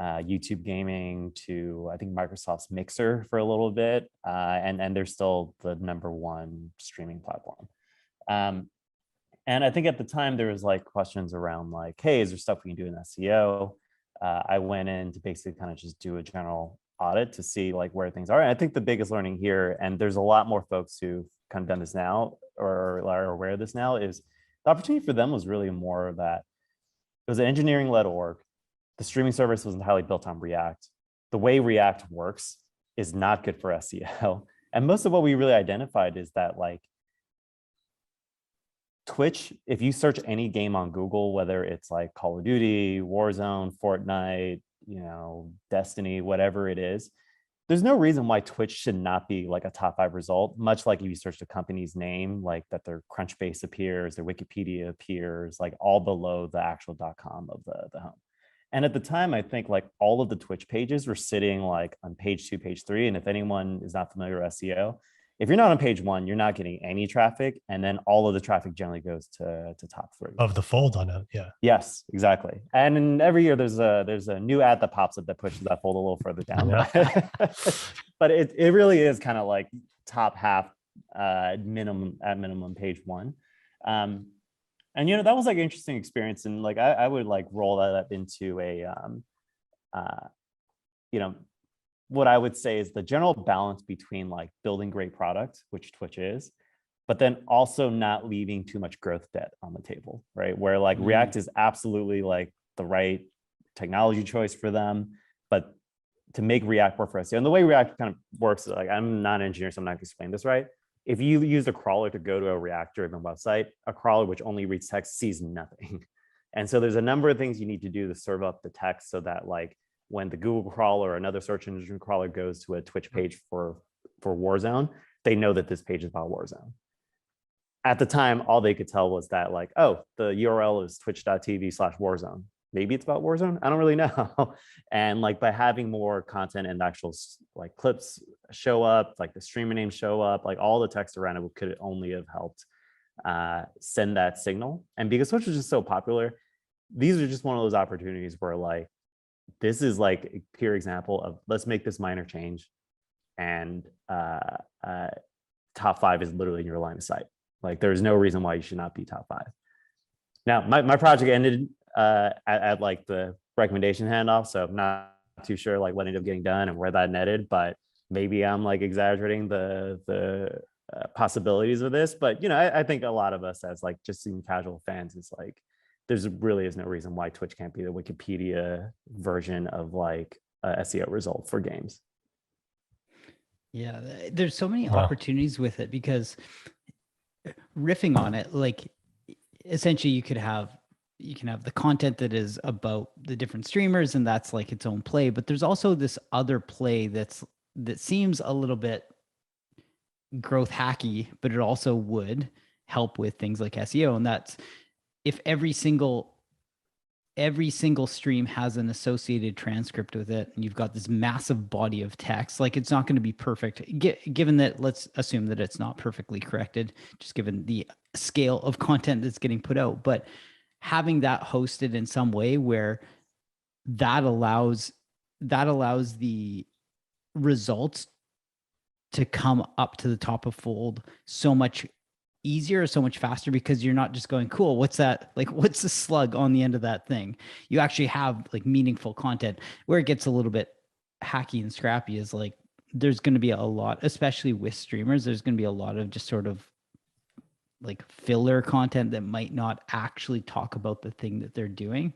YouTube gaming to I think Microsoft's Mixer for a little bit, and they're still the #1 streaming platform. And I think at the time there was like questions around like, hey, is there stuff we can do in SEO? I went in to basically kind of just do a general audit to see like where things are. And I think the biggest learning here, and there's a lot more folks who've kind of done this now or are aware of this now, is the opportunity for them was really more of that. It was an engineering-led org. The streaming service was entirely built on React. The way React works is not good for SEO. And most of what we really identified is that like Twitch, if you search any game on Google, whether it's like Call of Duty, Warzone, Fortnite, Destiny, whatever it is, there's no reason why Twitch should not be like a top 5 result, much like if you search the company's name, like that their Crunchbase appears, their Wikipedia appears, like all below the actual .com of the home. And at the time, I think like all of the Twitch pages were sitting like on page 2, page 3. And if anyone is not familiar with SEO, if you're not on page 1, you're not getting any traffic. And then all of the traffic generally goes to top 3. Of the fold on it, yeah. Yes, exactly. And every year there's a new ad that pops up that pushes that fold a little further down. Yeah. But it really is kind of like top half minimum page 1. And that was like an interesting experience. And like I would like roll that up into a what I would say is the general balance between like building great product, which Twitch is, but then also not leaving too much growth debt on the table, right? Where like React is absolutely like the right technology choice for them, but to make React work for SEO, and the way React kind of works is like, I'm not an engineer, so I'm not going to explain this right. If you use a crawler to go to a React-driven website, a crawler which only reads text sees nothing. And so there's a number of things you need to do to serve up the text so that like when the Google crawler or another search engine crawler goes to a Twitch page for Warzone, they know that this page is about Warzone. At the time, all they could tell was that like, oh, the URL is twitch.tv/Warzone. Maybe it's about Warzone. I don't really know. And like by having more content and actual like clips show up, like the streamer names show up, like all the text around it could only have helped send that signal. And because Twitch was just so popular, these are just one of those opportunities where like, this is like a pure example of let's make this minor change, and top 5 is literally in your line of sight. Like there's no reason why you should not be top 5. Now my project ended at like the recommendation handoff, so I'm not too sure like what ended up getting done and where that netted, but maybe I'm like exaggerating the possibilities of this. But I think a lot of us as like just seeing casual fans is like, there's really is no reason why Twitch can't be the Wikipedia version of like a SEO result for games. Yeah, there's so many opportunities with it, because riffing on it, like essentially you can have the content that is about the different streamers, and that's like its own play. But there's also this other play that seems a little bit growth hacky, but it also would help with things like SEO, and that's if every single stream has an associated transcript with it, and you've got this massive body of text, like it's not going to be perfect, given that, let's assume that it's not perfectly corrected, just given the scale of content that's getting put out. But having that hosted in some way where that allows the results to come up to the top of fold so much easier, so much faster, because you're not just going, cool, what's that? Like, what's the slug on the end of that thing? You actually have like meaningful content. Where it gets a little bit hacky and scrappy is like, there's going to be a lot, especially with streamers, there's going to be a lot of just sort of like filler content that might not actually talk about the thing that they're doing.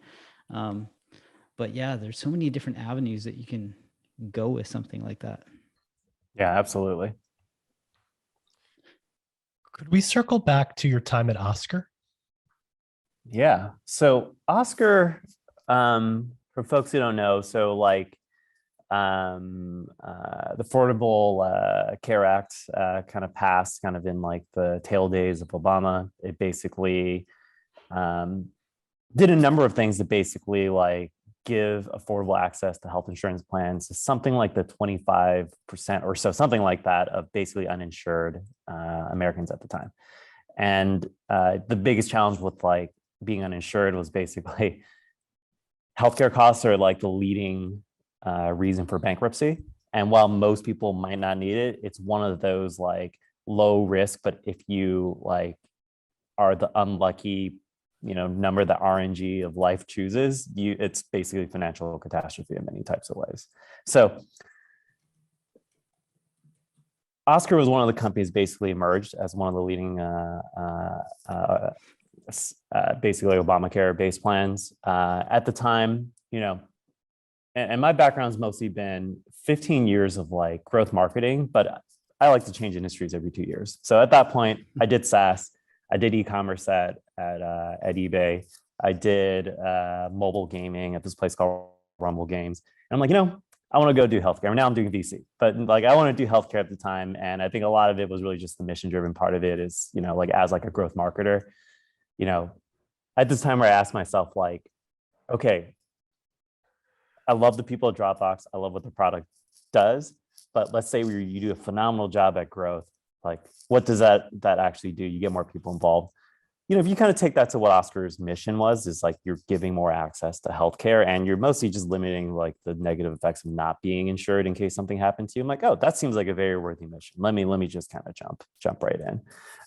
But yeah, there's so many different avenues that you can go with something like that. Yeah, absolutely. Could we circle back to your time at Oscar? Yeah. So Oscar, for folks who don't know, so like the Affordable Care Act kind of passed kind of in like the tail days of Obama. It basically did a number of things that basically like give affordable access to health insurance plans to something like the 25% or so, something like that, of basically uninsured Americans at the time. And the biggest challenge with like being uninsured was basically healthcare costs are like the leading reason for bankruptcy. And while most people might not need it, it's one of those like low risk, but if you like are the unlucky, number that RNG of life chooses, it's basically financial catastrophe in many types of ways. So Oscar was one of the companies basically emerged as one of the leading basically Obamacare based plans. At the time, and my background's mostly been 15 years of like growth marketing, but I like to change industries every 2 years. So at that point, I did SaaS, I did e-commerce at eBay, I did mobile gaming at this place called Rumble Games. And I'm like, I want to go do healthcare. Now I'm doing VC, but like I want to do healthcare at the time. And I think a lot of it was really just the mission driven part of it is, like as like a growth marketer, at this time where I asked myself like, okay, I love the people at Dropbox. I love what the product does, but let's say you do a phenomenal job at growth. Like what does that actually do? You get more people involved. If you kind of take that to what Oscar's mission was, is like you're giving more access to healthcare and you're mostly just limiting like the negative effects of not being insured in case something happened to you. I'm like, oh, that seems like a very worthy mission. Let me just kind of jump right in.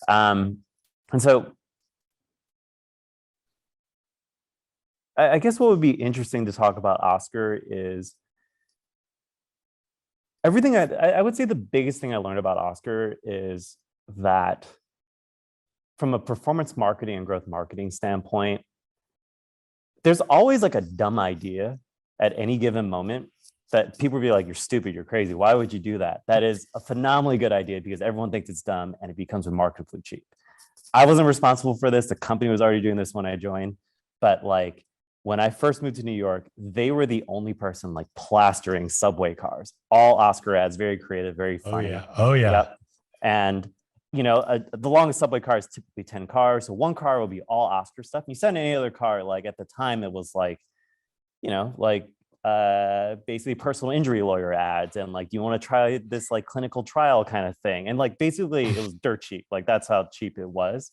And so I guess what would be interesting to talk about Oscar is everything. I would say the biggest thing I learned about Oscar is that from a performance marketing and growth marketing standpoint, there's always like a dumb idea at any given moment that people would be like, you're stupid, you're crazy. Why would you do that? That is a phenomenally good idea because everyone thinks it's dumb and it becomes remarkably cheap. I wasn't responsible for this. The company was already doing this when I joined, but like when I first moved to New York, they were the only person like plastering subway cars, all Oscar ads, very creative, very funny. Oh yeah. Yep. And the longest subway car is typically 10 cars. So one car will be all Oscar stuff. You send any other car, like at the time it was like, basically personal injury lawyer ads. And like, you want to try this like clinical trial kind of thing. And like, basically it was dirt cheap. Like that's how cheap it was.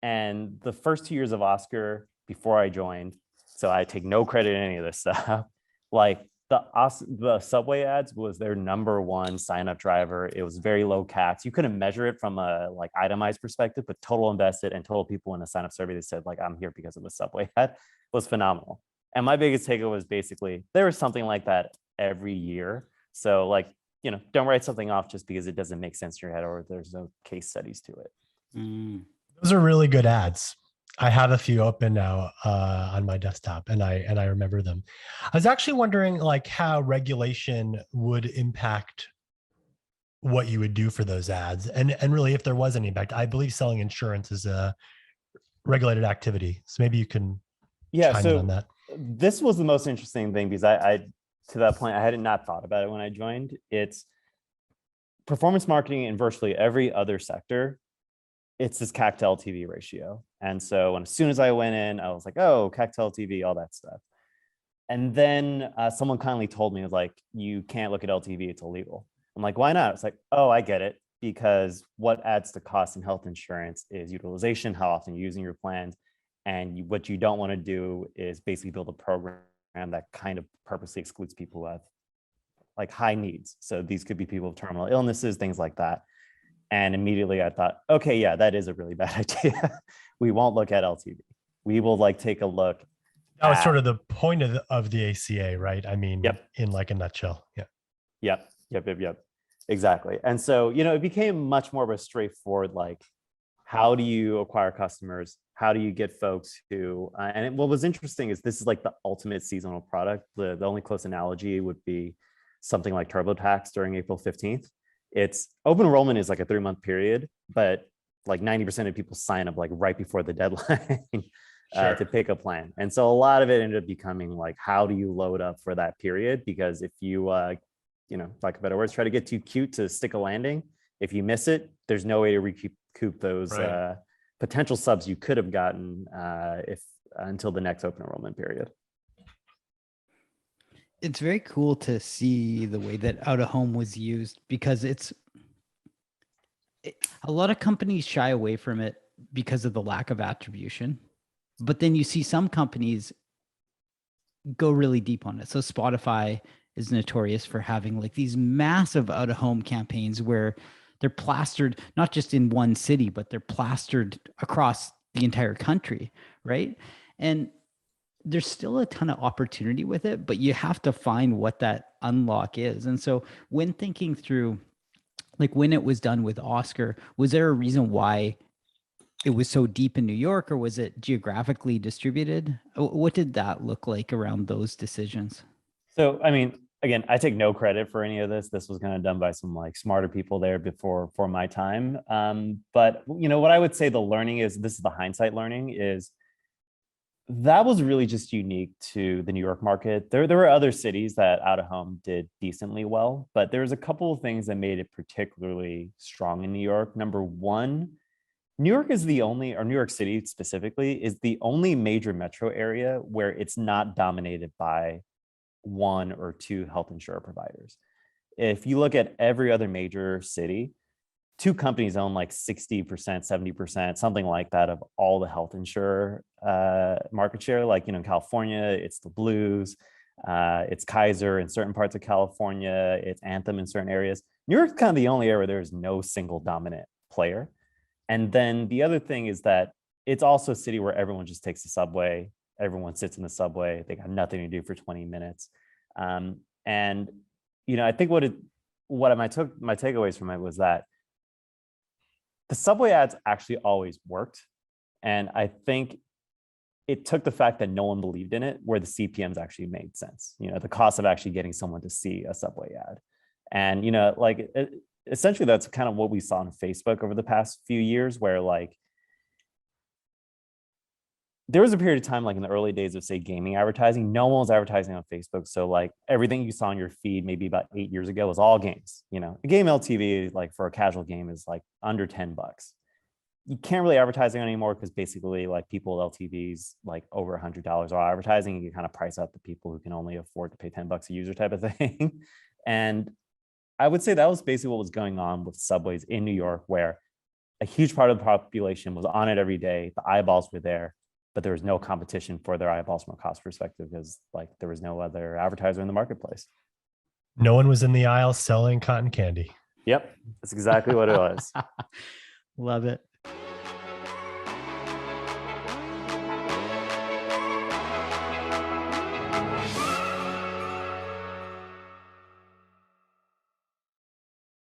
And the first 2 years of Oscar before I joined, so I take no credit in any of this stuff, like the subway ads was their number one sign-up driver. It was very low CACs. You couldn't measure it from a like itemized perspective, but total invested and total people in a sign-up survey that said like, I'm here because of the subway ad was phenomenal. And my biggest takeaway was basically there was something like that every year. So like, don't write something off just because it doesn't make sense in your head or there's no case studies to it. Those are really good ads. I have a few open now on my desktop and I remember them. I was actually wondering like how regulation would impact what you would do for those ads and really if there was any impact. I believe selling insurance is a regulated activity. So maybe you can chime in on that. This was the most interesting thing because I to that point, I had not thought about it when I joined. It's performance marketing in virtually every other sector. It's this CAC to LTV ratio. And so as soon as I went in, I was like, oh, CAC to LTV, all that stuff. And then someone kindly told me, like, you can't look at LTV, it's illegal. I'm like, why not? It's like, oh, I get it. Because what adds to cost in health insurance is utilization, how often you're using your plans. And what you don't want to do is basically build a program that kind of purposely excludes people who have like high needs. So these could be people with terminal illnesses, things like that. And immediately I thought, okay, yeah, that is a really bad idea. We won't look at LTV. We will like take a look. That was sort of the point of the ACA, right? I mean, yep. In like a nutshell. Yeah. Yep. Exactly. And so, it became much more of a straightforward, like, how do you acquire customers? How do you get folks who, what was interesting is this is like the ultimate seasonal product. The only close analogy would be something like TurboTax during April 15th. It's open enrollment is like a 3-month period, but like 90% of people sign up like right before the deadline to pick a plan. And so a lot of it ended up becoming like, how do you load up for that period? Because if you, like better words, try to get too cute to stick a landing, if you miss it, there's no way to recoup those potential subs you could have gotten until the next open enrollment period. It's very cool to see the way that out of home was used, because a lot of companies shy away from it because of the lack of attribution, but then you see some companies go really deep on it. So Spotify is notorious for having like these massive out of home campaigns where they're plastered, not just in one city, but they're plastered across the entire country, right? And there's still a ton of opportunity with it, but you have to find what that unlock is. And so when thinking through, like when it was done with Oscar, was there a reason why it was so deep in New York, or was it geographically distributed? What did that look like around those decisions? So, I mean, again, I take no credit for any of this. This was kind of done by some like smarter people there for my time. But what I would say the learning is, this is the hindsight learning, is that was really just unique to the New York market. There were other cities that out of home did decently well, but there's a couple of things that made it particularly strong in New York. Number one, New York is the only, or New York City specifically, is the only major metro area where it's not dominated by one or two health insurer providers. If you look at every other major city, two companies own like 60%, 70%, something like that, of all the health insurer market share. Like, in California, it's the Blues, it's Kaiser in certain parts of California, it's Anthem in certain areas. New York's kind of the only area where there's no single dominant player. And then the other thing is that it's also a city where everyone just takes the subway. Everyone sits in the subway. They got nothing to do for 20 minutes. And, I think what my takeaways from it was that the subway ads actually always worked. And I think it took the fact that no one believed in it, where the CPMs actually made sense. The cost of actually getting someone to see a subway ad. And, essentially that's kind of what we saw on Facebook over the past few years, where like there was a period of time, like in the early days of, say, gaming advertising, no one was advertising on Facebook. So like everything you saw on your feed maybe about 8 years ago was all games. A game LTV, like for a casual game, is like under $10. You can't really advertise it anymore, because basically like people with LTVs like over $100 are advertising, and you kind of price out the people who can only afford to pay $10 a user type of thing. And I would say that was basically what was going on with subways in New York, where a huge part of the population was on it every day. The eyeballs were there, but there was no competition for their eyeballs from a cost perspective, because like there was no other advertiser in the marketplace. No one was in the aisle selling cotton candy. Yep, that's exactly what it was. Love it.